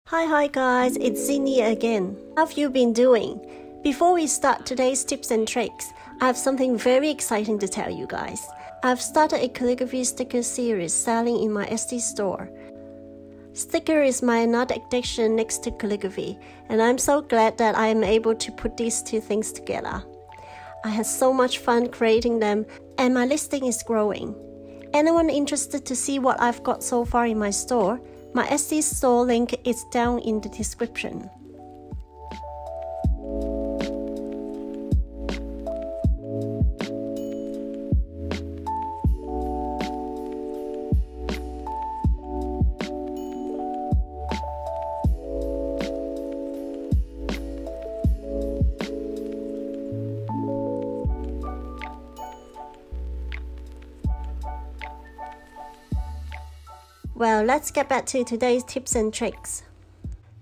Hi guys, it's Zizi again. How have you been doing? Before we start today's tips and tricks, I have something very exciting to tell you guys. I've started a calligraphy sticker series selling in my Etsy store. Sticker is my another addiction next to calligraphy, and I'm so glad that I am able to put these two things together. I had so much fun creating them, and my listing is growing. Anyone interested to see what I've got so far in my store? My Etsy store link is down in the description. Well, let's get back to today's tips and tricks.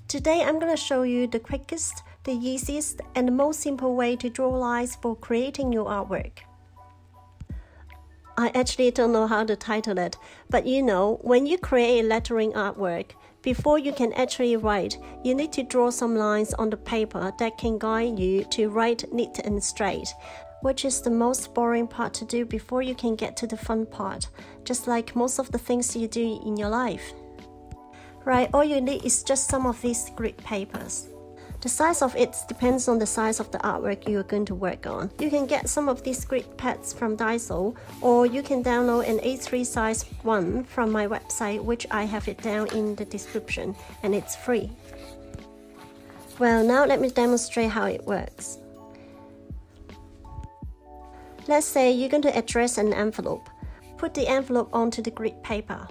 Today I'm going to show you the quickest, the easiest, and the most simple way to draw lines for creating your artwork. I actually don't know how to title it, but you know, when you create a lettering artwork, before you can actually write, you need to draw some lines on the paper that can guide you to write neat and straight, which is the most boring part to do before you can get to the fun part, just like most of the things you do in your life. Right, all you need is just some of these grid papers. The size of it depends on the size of the artwork you are going to work on. You can get some of these grid pads from Daiso, or you can download an A3 size one from my website, which I have it down in the description, and it's free. Well, now let me demonstrate how it works. Let's say you're going to address an envelope. Put the envelope onto the grid paper.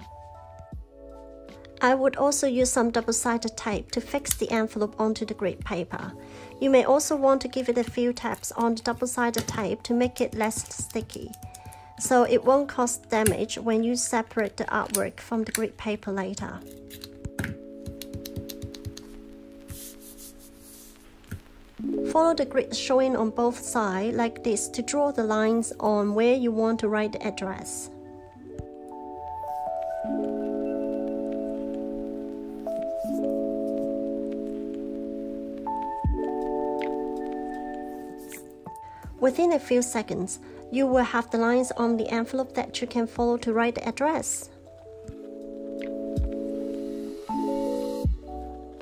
I would also use some double-sided tape to fix the envelope onto the grid paper. You may also want to give it a few taps on the double-sided tape to make it less sticky, so it won't cause damage when you separate the artwork from the grid paper later. Follow the grid showing on both sides like this to draw the lines on where you want to write the address. Within a few seconds, you will have the lines on the envelope that you can follow to write the address.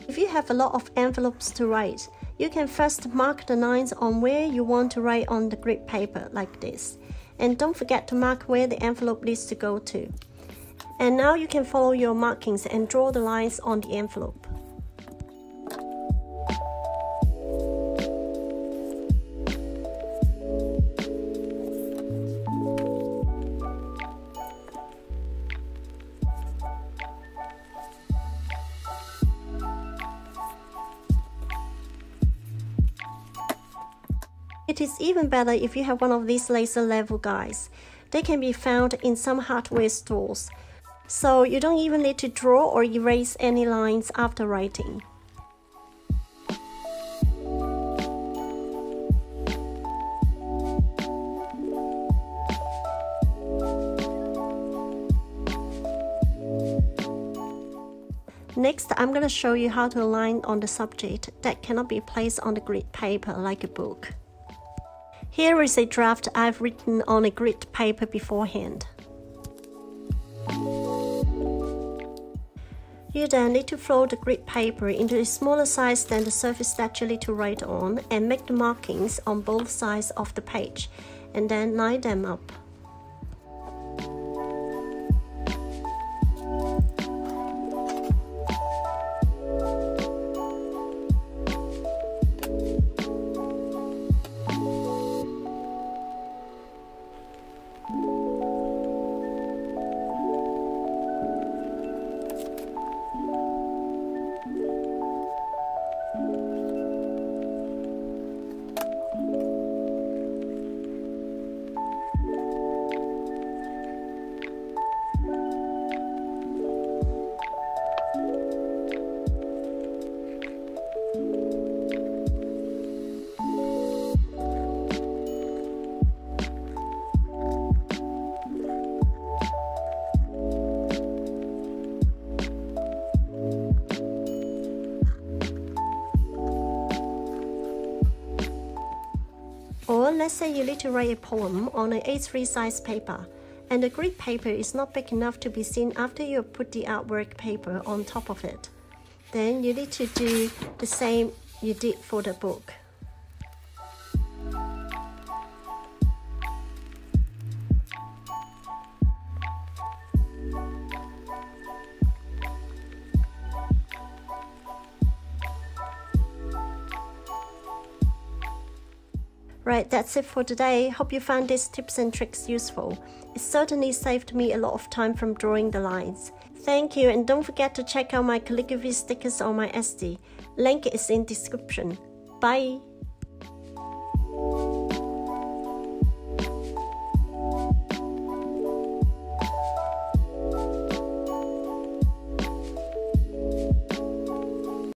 If you have a lot of envelopes to write, you can first mark the lines on where you want to write on the grid paper like this. And don't forget to mark where the envelope needs to go to. And now you can follow your markings and draw the lines on the envelope. It is even better if you have one of these laser level guides. They can be found in some hardware stores, so you don't even need to draw or erase any lines after writing. Next, I'm going to show you how to align on the subject that cannot be placed on the grid paper like a book. Here is a draft I've written on a grid paper beforehand. You then need to fold the grid paper into a smaller size than the surface that you need to write on and make the markings on both sides of the page, and then line them up. Or let's say you need to write a poem on an A3 size paper, and the grid paper is not big enough to be seen after you put the artwork paper on top of it. Then you need to do the same you did for the book. Right, that's it for today. Hope you found these tips and tricks useful. It certainly saved me a lot of time from drawing the lines. Thank you, and don't forget to check out my calligraphy stickers on my Etsy. Link is in description. Bye!